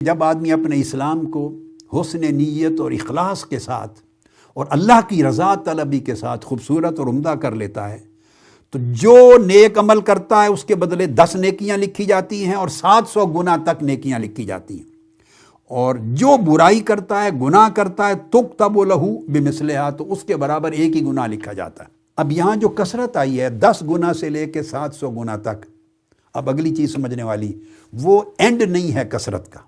جب آدمی اپنے اسلام کو حسن نیت اور اخلاص کے ساتھ اور اللہ کی رضا طلبی کے ساتھ خوبصورت اور عمدہ کر لیتا ہے تو جو نیک عمل کرتا ہے اس کے بدلے 10 نیکیاں لکھی جاتی ہیں اور 700 گنا تک نیکیاں لکھی جاتی ہیں، اور جو برائی کرتا ہے، گناہ کرتا ہے، تکتب لہ بمثلھا، تو اس کے برابر ایک ہی گناہ لکھا جاتا ہے۔ اب یہاں جو کثرت آئی ہے 10 گنا سے لے کے 700 گنا تک، اب اگلی چیز سمجھنے والی، وہ اینڈ نہیں ہے کثرت کا،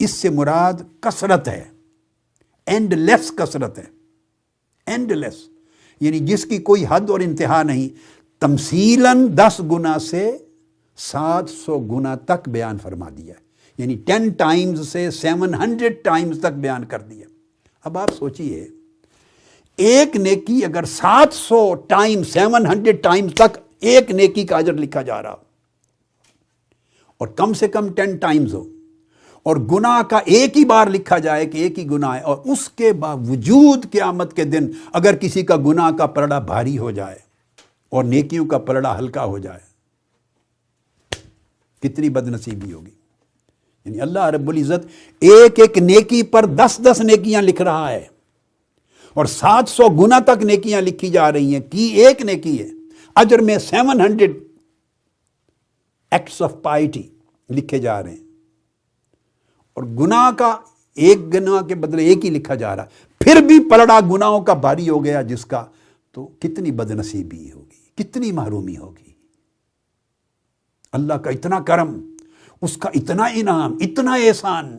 اس سے مراد کثرت ہے، اینڈ لیس کثرت ہے، اینڈ لیس، یعنی جس کی کوئی حد اور انتہا نہیں، تمثیلاً 10 گنا سے 700 گنا تک بیان فرما دیا ہے، یعنی 10 ٹائمز سے 700 ٹائمز تک بیان کر دیا۔ اب آپ سوچئے ایک نیکی اگر 700 ٹائم 700 ٹائمز تک ایک نیکی کا اجر لکھا جا رہا ہو، اور کم سے کم 10 ٹائمز ہو، اور گناہ کا ایک ہی بار لکھا جائے کہ ایک ہی گناہ ہے، اور اس کے باوجود قیامت کے دن اگر کسی کا گناہ کا پلڑا بھاری ہو جائے اور نیکیوں کا پلڑا ہلکا ہو جائے، کتنی بد نصیبی ہوگی۔ یعنی اللہ رب العزت ایک ایک نیکی پر 10 نیکیاں لکھ رہا ہے، اور 700 گنا تک نیکیاں لکھی جا رہی ہیں، کی ایک نیکی ہے، اجر میں 700 ایکٹس آف پائٹی لکھے جا رہے ہیں، اور گناہ کا ایک گناہ کے بدلے ایک ہی لکھا جا رہا ہے، پھر بھی پلڑا گناہوں کا بھاری ہو گیا جس کا، تو کتنی بد نصیبی ہوگی، کتنی محرومی ہوگی۔ اللہ کا اتنا کرم، اس کا اتنا انعام، اتنا احسان،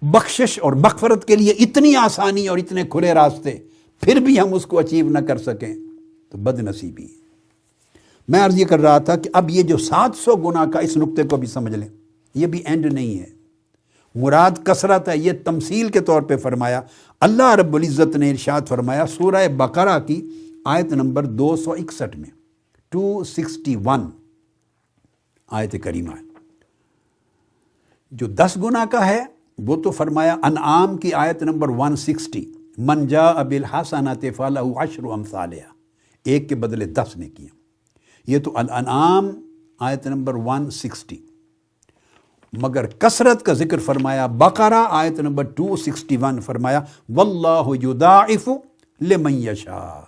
بخشش اور مغفرت کے لیے اتنی آسانی اور اتنے کھلے راستے، پھر بھی ہم اس کو اچیو نہ کر سکیں تو بد نصیبی ہے۔ میں عرض یہ کر رہا تھا کہ اب یہ جو 700 گنا کا، اس نقطے کو بھی سمجھ لیں، یہ بھی اینڈ نہیں ہے، مراد کثرت ہے۔ یہ تمثیل کے طور پہ فرمایا۔ اللہ رب العزت نے ارشاد فرمایا سورہ بقرہ کی آیت نمبر 261 میں، 261 آیت کریمہ ہے، جو 10 گنا کا ہے وہ تو فرمایا انعام کی آیت نمبر 160، من جاء بالحسنۃ فلہ 10 امثالھا، ایک کے بدلے 10 نیکیاں۔ یہ تو الانعام آیت نمبر 160، مگر کثرت کا ذکر فرمایا بقرہ آیت نمبر 261، فرمایا واللہ یضاعف لمن یشاء۔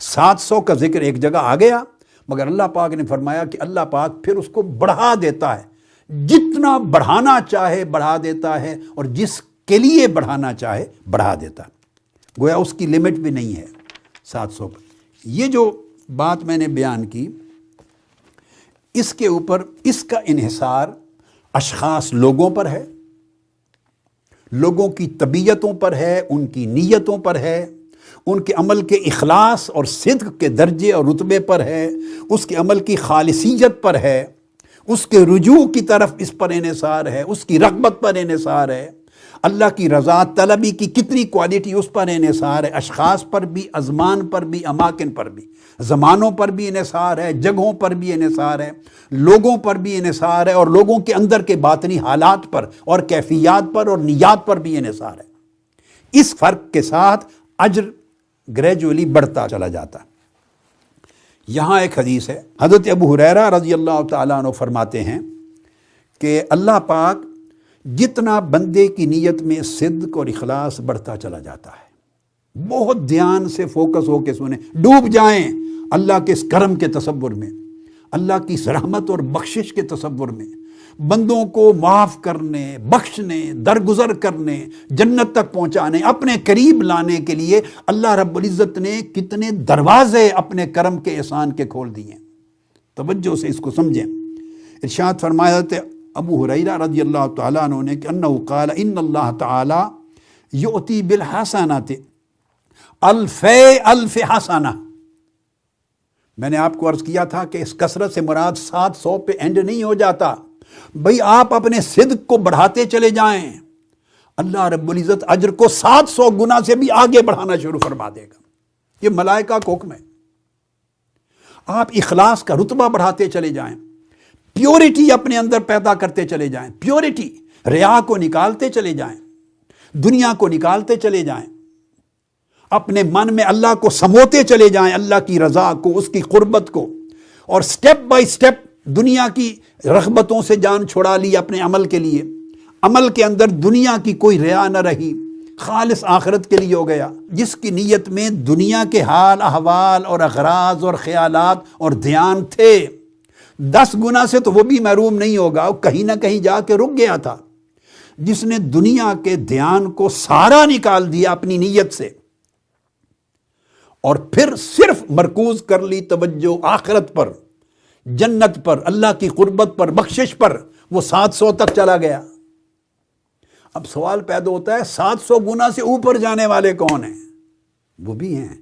700 کا ذکر ایک جگہ آ گیا، مگر اللہ پاک نے فرمایا کہ اللہ پاک پھر اس کو بڑھا دیتا ہے، جتنا بڑھانا چاہے بڑھا دیتا ہے، اور جس کے لیے بڑھانا چاہے بڑھا دیتا ہے، گویا اس کی لمٹ بھی نہیں ہے 700 پر۔ یہ جو بات میں نے بیان کی، اس کے اوپر اس کا انحصار اشخاص لوگوں پر ہے، لوگوں کی طبیعتوں پر ہے، ان کی نیتوں پر ہے، ان کے عمل کے اخلاص اور صدق کے درجے اور رتبے پر ہے، اس کے عمل کی خالصیت پر ہے، اس کے رجوع کی طرف اس پر انحصار ہے، اس کی رغبت پر انحصار ہے، اللہ کی رضا طلبی کی کتنی کوالٹی اس پر انحصار ہے، اشخاص پر بھی، ازمان پر بھی، اماکن پر بھی، زمانوں پر بھی انحصار ہے، جگہوں پر بھی انحصار ہے، لوگوں پر بھی انحصار ہے، اور لوگوں کے اندر کے باطنی حالات پر اور کیفیات پر اور نیات پر بھی انحصار ہے۔ اس فرق کے ساتھ اجر گریجولی بڑھتا چلا جاتا ہے۔ یہاں ایک حدیث ہے، حضرت ابو ہریرہ رضی اللہ تعالیٰ عنہ فرماتے ہیں کہ اللہ پاک جتنا بندے کی نیت میں صدق اور اخلاص بڑھتا چلا جاتا ہے، بہت دھیان سے فوکس ہو کے سنیں، ڈوب جائیں اللہ کے اس کرم کے تصور میں، اللہ کی رحمت اور بخشش کے تصور میں، بندوں کو معاف کرنے، بخشنے، درگزر کرنے، جنت تک پہنچانے، اپنے قریب لانے کے لیے اللہ رب العزت نے کتنے دروازے اپنے کرم کے احسان کے کھول دیے۔ توجہ سے اس کو سمجھیں۔ ارشاد فرمایا حضرت ابو ہریرہ رضی اللہ تعالیٰ عنہ نے کہ انہ قال ان اللہ تعالی یؤتی بالحسنات الف الف حسنہ۔ میں نے آپ کو عرض کیا تھا کہ اس کثرت سے مراد 700 پہ اینڈ نہیں ہو جاتا، بھئی آپ اپنے صدق کو بڑھاتے چلے جائیں، اللہ رب العزت اجر کو 700 گنا سے بھی آگے بڑھانا شروع فرما دے گا۔ یہ ملائکہ کا حکم ہے۔ آپ اخلاص کا رتبہ بڑھاتے چلے جائیں، پیورٹی اپنے اندر پیدا کرتے چلے جائیں، پیورٹی، ریا کو نکالتے چلے جائیں، دنیا کو نکالتے چلے جائیں، اپنے من میں اللہ کو سموتے چلے جائیں، اللہ کی رضا کو، اس کی قربت کو، اور سٹیپ بائی سٹیپ دنیا کی رغبتوں سے جان چھڑا لی اپنے عمل کے لیے، عمل کے اندر دنیا کی کوئی ریا نہ رہی، خالص آخرت کے لیے ہو گیا، جس کی نیت میں دنیا کے حال احوال اور اغراض اور خیالات اور دھیان تھے، 10 گنا سے تو وہ بھی محروم نہیں ہوگا، وہ کہیں نہ کہیں جا کے رک گیا تھا۔ جس نے دنیا کے دھیان کو سارا نکال دیا اپنی نیت سے اور پھر صرف مرکوز کر لی توجہ آخرت پر، جنت پر، اللہ کی قربت پر، بخشش پر، وہ 700 تک چلا گیا۔ اب سوال پیدا ہوتا ہے 700 گنا سے اوپر جانے والے کون ہیں؟ وہ بھی ہیں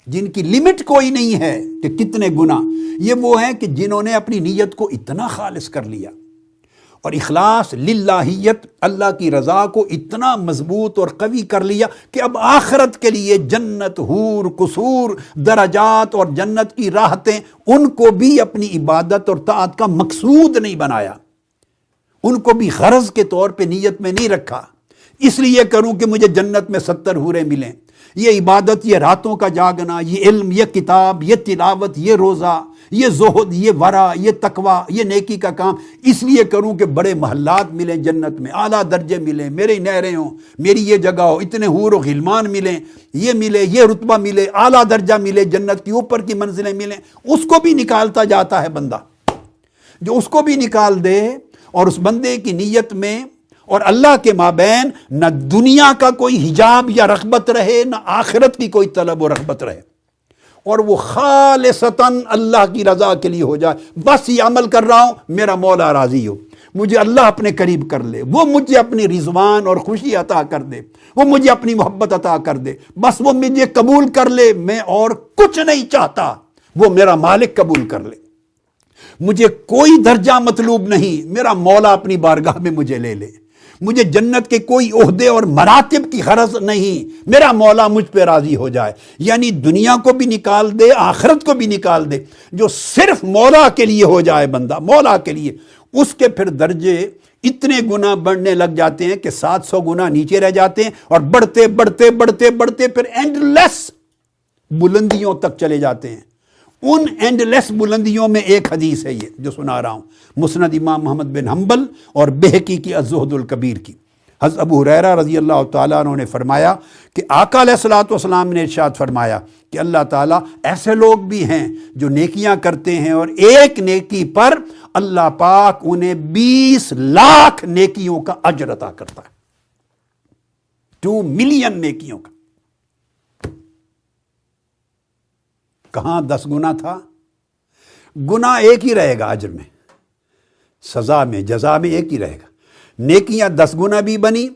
جن کی لمٹ کوئی نہیں ہے کہ کتنے گنا۔ یہ وہ ہیں کہ جنہوں نے اپنی نیت کو اتنا خالص کر لیا اور اخلاص للہیت، اللہ کی رضا کو اتنا مضبوط اور قوی کر لیا کہ اب آخرت کے لیے جنت، حور، قصور، درجات اور جنت کی راحتیں، ان کو بھی اپنی عبادت اور طاعت کا مقصود نہیں بنایا، ان کو بھی غرض کے طور پہ نیت میں نہیں رکھا، اس لیے کروں کہ مجھے جنت میں 70 حوریں ملیں۔ یہ عبادت، یہ راتوں کا جاگنا، یہ علم، یہ کتاب، یہ تلاوت، یہ روزہ، یہ زہد، یہ ورع، یہ تقوی، یہ نیکی کا کام اس لیے کروں کہ بڑے محلات ملیں جنت میں، اعلیٰ درجے ملیں، میری نہریں ہوں، میری یہ جگہ ہو، اتنے حور و غلمان ملیں، یہ رتبہ ملے، اعلیٰ درجہ ملے، جنت کی اوپر کی منزلیں ملیں۔ اس کو بھی نکالتا جاتا ہے بندہ، جو اس کو بھی نکال دے اور اس بندے کی نیت میں اور اللہ کے مابین نہ دنیا کا کوئی حجاب یا رغبت رہے، نہ آخرت کی کوئی طلب و رغبت رہے، اور وہ خالصتاً اللہ کی رضا کے لیے ہو جائے، بس یہ عمل کر رہا ہوں میرا مولا راضی ہو، مجھے اللہ اپنے قریب کر لے، وہ مجھے اپنی رضوان اور خوشی عطا کر دے، وہ مجھے اپنی محبت عطا کر دے، بس وہ مجھے قبول کر لے، میں اور کچھ نہیں چاہتا، وہ میرا مالک قبول کر لے، مجھے کوئی درجہ مطلوب نہیں، میرا مولا اپنی بارگاہ میں مجھے لے لے، مجھے جنت کے کوئی عہدے اور مراتب کی غرض نہیں، میرا مولا مجھ پہ راضی ہو جائے۔ یعنی دنیا کو بھی نکال دے، آخرت کو بھی نکال دے، جو صرف مولا کے لیے ہو جائے بندہ، مولا کے لیے، اس کے پھر درجے اتنے گنا بڑھنے لگ جاتے ہیں کہ 700 گنا نیچے رہ جاتے ہیں اور بڑھتے بڑھتے بڑھتے بڑھتے پھر اینڈ لیس بلندیوں تک چلے جاتے ہیں۔ ان اینڈ لیس بلندیوں میں ایک حدیث ہے یہ جو سنا رہا ہوں، مسند امام محمد بن حنبل اور بہقی کی الزہد الکبیر کی۔ حضرت ابو ہریرہ رضی اللہ تعالیٰ عنہ نے فرمایا کہ آقا علیہ الصلوۃ والسلام نے ارشاد فرمایا کہ اللہ تعالیٰ ایسے لوگ بھی ہیں جو نیکیاں کرتے ہیں اور ایک نیکی پر اللہ پاک انہیں 20 لاکھ نیکیوں کا اجر عطا کرتا ہے، 2 ملین نیکیوں کا۔ کہاں 10 گنا تھا؟ گنا ایک ہی رہے گا، اجر میں، سزا میں، جزا میں ایک ہی رہے گا۔ نیکیاں 10 گنا بھی بنی،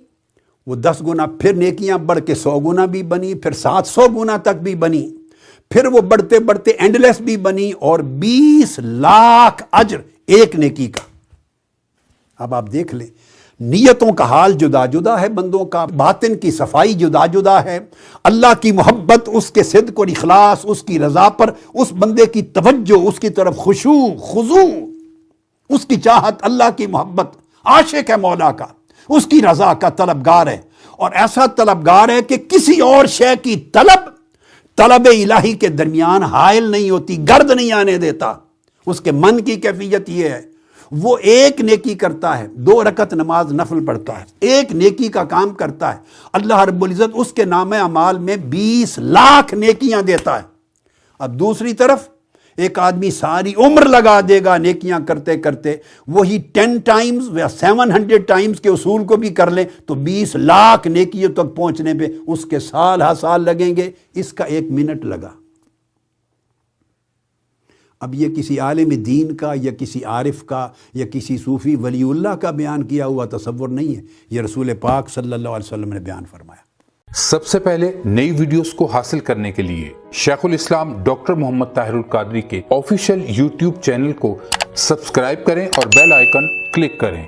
وہ 10 گنا پھر نیکیاں بڑھ کے 100 گنا بھی بنی، پھر 700 گنا تک بھی بنی، پھر وہ بڑھتے بڑھتے اینڈ لیس بھی بنی، اور 20 لاکھ اجر ایک نیکی کا۔ اب آپ دیکھ لیں، نیتوں کا حال جدا جدا ہے، بندوں کا باطن کی صفائی جدا جدا ہے، اللہ کی محبت، اس کے صدق اور اخلاص، اس کی رضا پر اس بندے کی توجہ، اس کی طرف خشوع خضوع، اس کی چاہت، اللہ کی محبت، عاشق ہے مولا کا، اس کی رضا کا طلبگار ہے، اور ایسا طلبگار ہے کہ کسی اور شے کی طلب الہی کے درمیان حائل نہیں ہوتی، گرد نہیں آنے دیتا۔ اس کے من کی کیفیت یہ ہے، وہ ایک نیکی کرتا ہے، 2 رکعت نماز نفل پڑھتا ہے، ایک نیکی کا کام کرتا ہے، اللہ رب العزت اس کے نام اعمال میں 20 لاکھ نیکیاں دیتا ہے۔ اب دوسری طرف ایک آدمی ساری عمر لگا دے گا نیکیاں کرتے کرتے، وہی 10 ٹائمز یا 700 ٹائمز کے اصول کو بھی کر لیں تو 20 لاکھ نیکیوں تک پہنچنے پہ اس کے سال ہا سال لگیں گے، اس کا 1 منٹ لگا۔ اب یہ کسی عالم دین کا یا کسی عارف کا یا کسی صوفی ولی اللہ کا بیان کیا ہوا تصور نہیں ہے، یہ رسول پاک صلی اللہ علیہ وسلم نے بیان فرمایا۔ سب سے پہلے نئی ویڈیوز کو حاصل کرنے کے لیے شیخ الاسلام ڈاکٹر محمد طاہر القادری کے آفیشیل یوٹیوب چینل کو سبسکرائب کریں اور بیل آئیکن کلک کریں۔